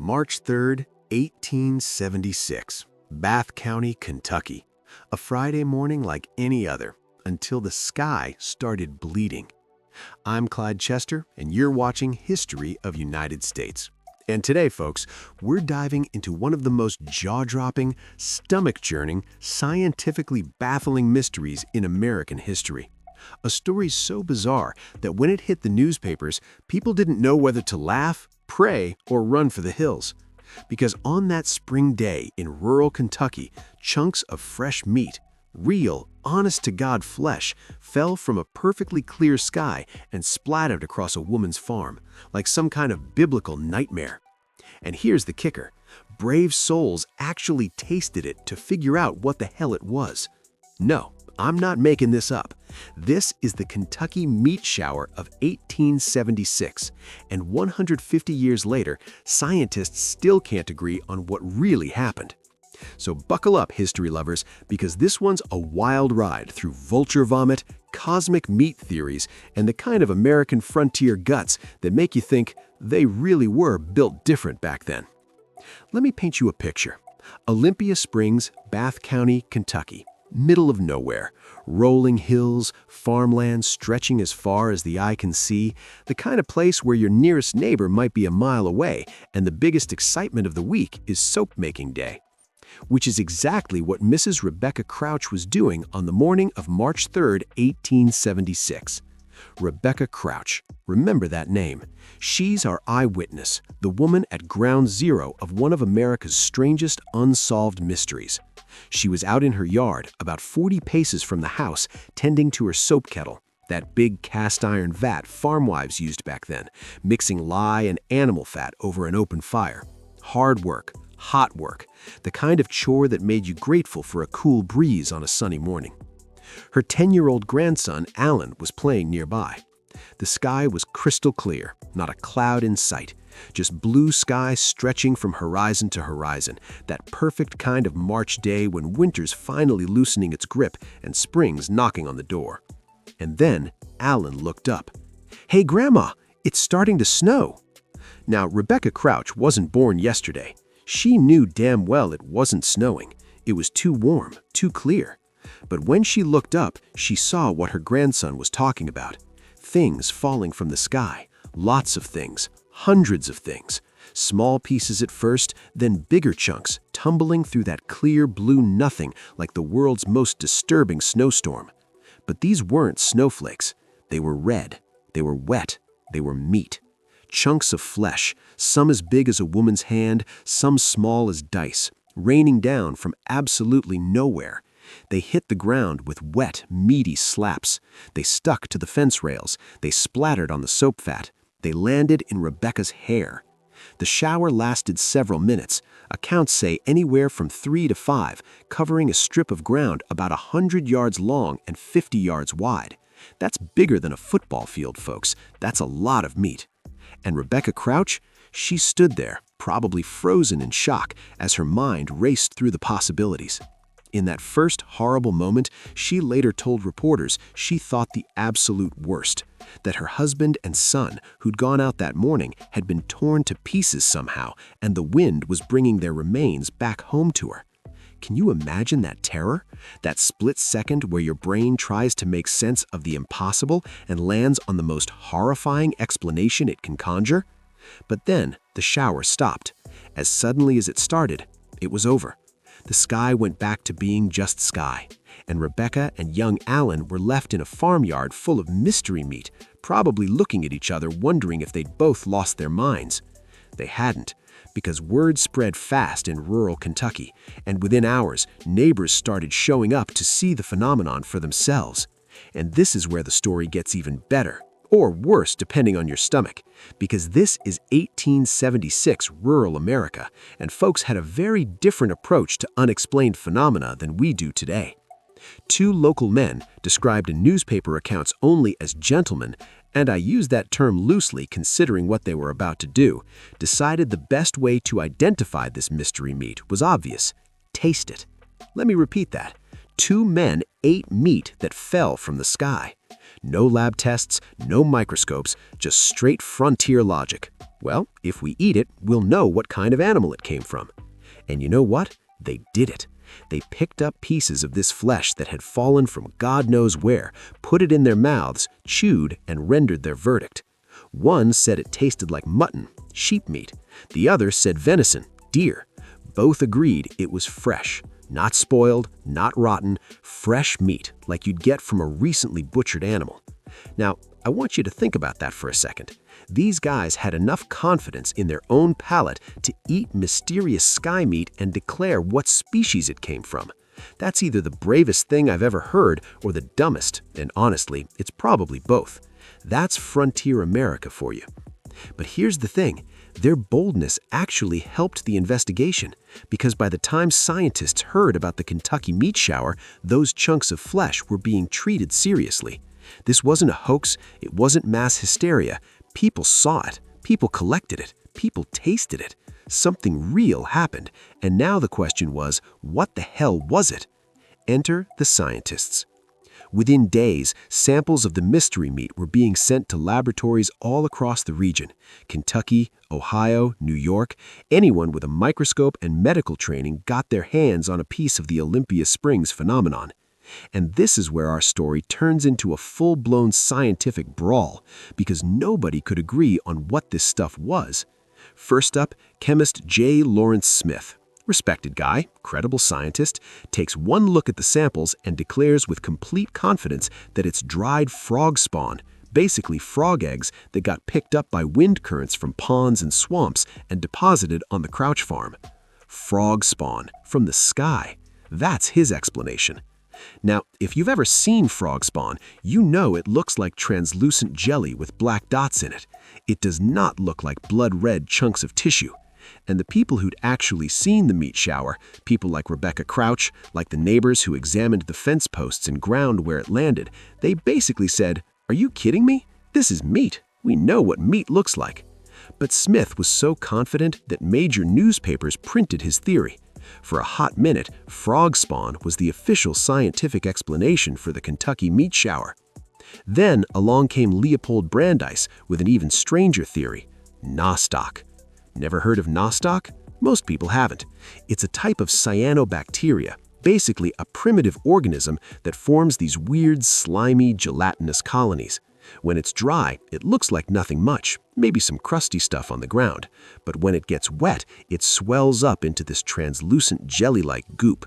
March 3rd, 1876, Bath County, Kentucky. A Friday morning like any other, until the sky started bleeding. I'm Clyde Chester, and you're watching History of United States. And today, folks, we're diving into one of the most jaw-dropping, stomach-churning, scientifically baffling mysteries in American history. A story so bizarre that when it hit the newspapers, people didn't know whether to laugh, pray, or run for the hills. Because on that spring day in rural Kentucky, chunks of fresh meat, real, honest-to-God flesh, fell from a perfectly clear sky and splattered across a woman's farm, like some kind of biblical nightmare. And here's the kicker. Brave souls actually tasted it to figure out what the hell it was. No, I'm not making this up. This is the Kentucky meat shower of 1876, and 150 years later, scientists still can't agree on what really happened. So buckle up, history lovers, because this one's a wild ride through vulture vomit, cosmic meat theories, and the kind of American frontier guts that make you think they really were built different back then. Let me paint you a picture. Olympia Springs, Bath County, Kentucky. Middle of nowhere, rolling hills, farmland stretching as far as the eye can see, the kind of place where your nearest neighbor might be a mile away, and the biggest excitement of the week is soap-making day. Which is exactly what Mrs. Rebecca Crouch was doing on the morning of March 3rd, 1876. Rebecca Crouch. Remember that name. She's our eyewitness, the woman at ground zero of one of America's strangest unsolved mysteries. She was out in her yard, about 40 paces from the house, tending to her soap kettle, that big cast-iron vat farmwives used back then, mixing lye and animal fat over an open fire. Hard work, hot work, the kind of chore that made you grateful for a cool breeze on a sunny morning. Her 10-year-old grandson, Alan, was playing nearby. The sky was crystal clear, not a cloud in sight. Just blue sky stretching from horizon to horizon, that perfect kind of March day when winter's finally loosening its grip and spring's knocking on the door. And then Alan looked up. "Hey, Grandma, it's starting to snow." Now, Rebecca Crouch wasn't born yesterday. She knew damn well it wasn't snowing. It was too warm, too clear. But when she looked up, she saw what her grandson was talking about. Things falling from the sky, lots of things. Hundreds of things. Small pieces at first, then bigger chunks, tumbling through that clear blue nothing like the world's most disturbing snowstorm. But these weren't snowflakes. They were red. They were wet. They were meat. Chunks of flesh, some as big as a woman's hand, some small as dice, raining down from absolutely nowhere. They hit the ground with wet, meaty slaps. They stuck to the fence rails. They splattered on the soap fat. They landed in Rebecca's hair. The shower lasted several minutes. Accounts say anywhere from 3 to 5, covering a strip of ground about 100 yards long and 50 yards wide. That's bigger than a football field, folks. That's a lot of meat. And Rebecca Crouch? She stood there, probably frozen in shock, as her mind raced through the possibilities. In that first horrible moment, she later told reporters she thought the absolute worst, that her husband and son, who'd gone out that morning, had been torn to pieces somehow, and the wind was bringing their remains back home to her. Can you imagine that terror? That split second where your brain tries to make sense of the impossible and lands on the most horrifying explanation it can conjure? But then the shower stopped. As suddenly as it started, it was over. The sky went back to being just sky, and Rebecca and young Alan were left in a farmyard full of mystery meat, probably looking at each other wondering if they'd both lost their minds. They hadn't, because word spread fast in rural Kentucky, and within hours, neighbors started showing up to see the phenomenon for themselves. And this is where the story gets even better. Or worse, depending on your stomach, because this is 1876 rural America, and folks had a very different approach to unexplained phenomena than we do today. Two local men, described in newspaper accounts only as gentlemen, and I use that term loosely considering what they were about to do, decided the best way to identify this mystery meat was obvious: taste it. Let me repeat that. Two men ate meat that fell from the sky. No lab tests, no microscopes, just straight frontier logic. Well, if we eat it, we'll know what kind of animal it came from. And you know what? They did it. They picked up pieces of this flesh that had fallen from God knows where, put it in their mouths, chewed, and rendered their verdict. One said it tasted like mutton, sheep meat. The other said venison, deer. Both agreed it was fresh, not spoiled, not rotten, fresh meat like you'd get from a recently butchered animal. Now, I want you to think about that for a second. These guys had enough confidence in their own palate to eat mysterious sky meat and declare what species it came from. That's either the bravest thing I've ever heard or the dumbest, and honestly, it's probably both. That's frontier America for you. But here's the thing. Their boldness actually helped the investigation, because by the time scientists heard about the Kentucky meat shower, those chunks of flesh were being treated seriously. This wasn't a hoax, it wasn't mass hysteria. People saw it, people collected it, people tasted it. Something real happened, and now the question was, what the hell was it? Enter the scientists. Within days, samples of the mystery meat were being sent to laboratories all across the region. Kentucky, Ohio, New York, anyone with a microscope and medical training got their hands on a piece of the Olympia Springs phenomenon. And this is where our story turns into a full-blown scientific brawl, because nobody could agree on what this stuff was. First up, chemist J. Lawrence Smith. Respected guy, credible scientist, takes one look at the samples and declares with complete confidence that it's dried frog spawn, basically frog eggs that got picked up by wind currents from ponds and swamps and deposited on the Crouch farm. Frog spawn from the sky. That's his explanation. Now, if you've ever seen frog spawn, you know it looks like translucent jelly with black dots in it. It does not look like blood-red chunks of tissue. And the people who'd actually seen the meat shower, people like Rebecca Crouch, like the neighbors who examined the fence posts and ground where it landed, they basically said, "Are you kidding me? This is meat. We know what meat looks like." But Smith was so confident that major newspapers printed his theory. For a hot minute, frog spawn was the official scientific explanation for the Kentucky meat shower. Then along came Leopold Brandeis with an even stranger theory, nostoc. Never heard of nostoc? Most people haven't. It's a type of cyanobacteria, basically a primitive organism that forms these weird, slimy, gelatinous colonies. When it's dry, it looks like nothing much, maybe some crusty stuff on the ground. But when it gets wet, it swells up into this translucent jelly-like goop.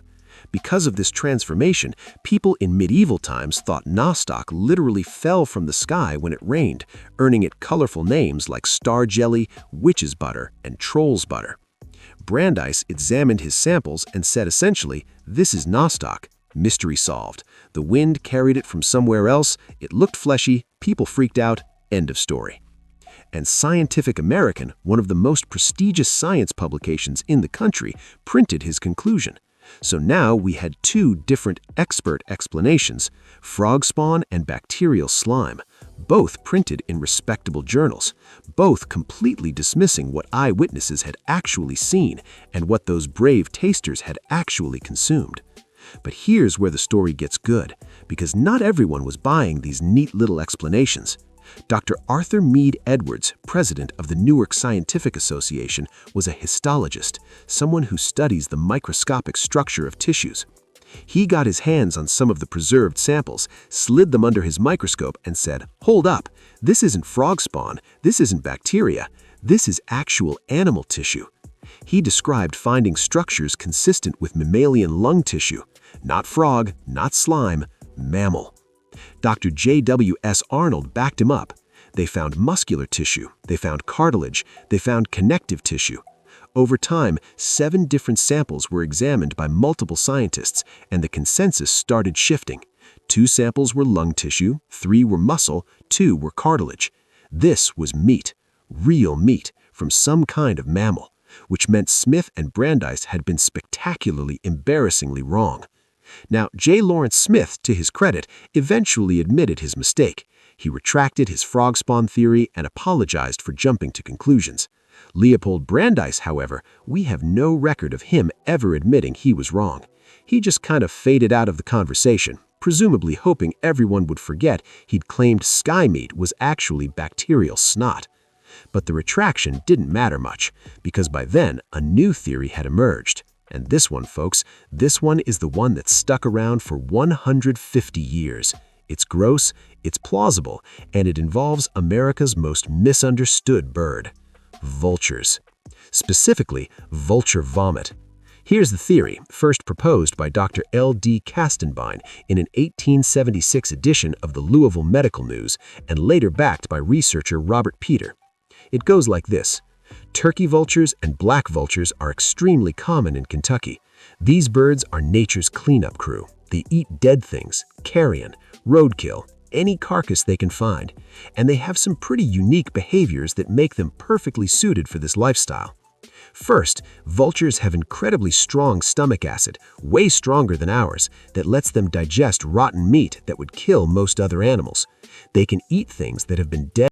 Because of this transformation, people in medieval times thought nostoc literally fell from the sky when it rained, earning it colorful names like star jelly, witch's butter, and troll's butter. Brandeis examined his samples and said essentially, this is nostoc. Mystery solved. The wind carried it from somewhere else, it looked fleshy, people freaked out, end of story. And Scientific American, one of the most prestigious science publications in the country, printed his conclusion. So now we had two different expert explanations, frog spawn and bacterial slime, both printed in respectable journals, both completely dismissing what eyewitnesses had actually seen and what those brave tasters had actually consumed. But here's where the story gets good, because not everyone was buying these neat little explanations. Dr. Arthur Mead Edwards, president of the Newark Scientific Association, was a histologist, someone who studies the microscopic structure of tissues. He got his hands on some of the preserved samples, slid them under his microscope, and said, "Hold up, this isn't frog spawn, this isn't bacteria, this is actual animal tissue." He described finding structures consistent with mammalian lung tissue, not frog, not slime, mammal. Dr. J.W.S. Arnold backed him up. They found muscular tissue, they found cartilage, they found connective tissue. Over time, 7 different samples were examined by multiple scientists, and the consensus started shifting. 2 samples were lung tissue, 3 were muscle, 2 were cartilage. This was meat, real meat, from some kind of mammal, which meant Smith and Brandeis had been spectacularly, embarrassingly wrong. Now, J. Lawrence Smith, to his credit, eventually admitted his mistake. He retracted his frog spawn theory and apologized for jumping to conclusions. Leopold Brandeis, however, we have no record of him ever admitting he was wrong. He just kind of faded out of the conversation, presumably hoping everyone would forget he'd claimed sky meat was actually bacterial snot. But the retraction didn't matter much, because by then a new theory had emerged. And this one, folks, this one is the one that's stuck around for 150 years. It's gross, it's plausible, and it involves America's most misunderstood bird: vultures. Specifically, vulture vomit. Here's the theory, first proposed by Dr. L.D. Castenbein in an 1876 edition of the Louisville Medical News and later backed by researcher Robert Peter. It goes like this. Turkey vultures and black vultures are extremely common in Kentucky. These birds are nature's cleanup crew. They eat dead things, carrion, roadkill, any carcass they can find, and they have some pretty unique behaviors that make them perfectly suited for this lifestyle. First, vultures have incredibly strong stomach acid, way stronger than ours, that lets them digest rotten meat that would kill most other animals. They can eat things that have been dead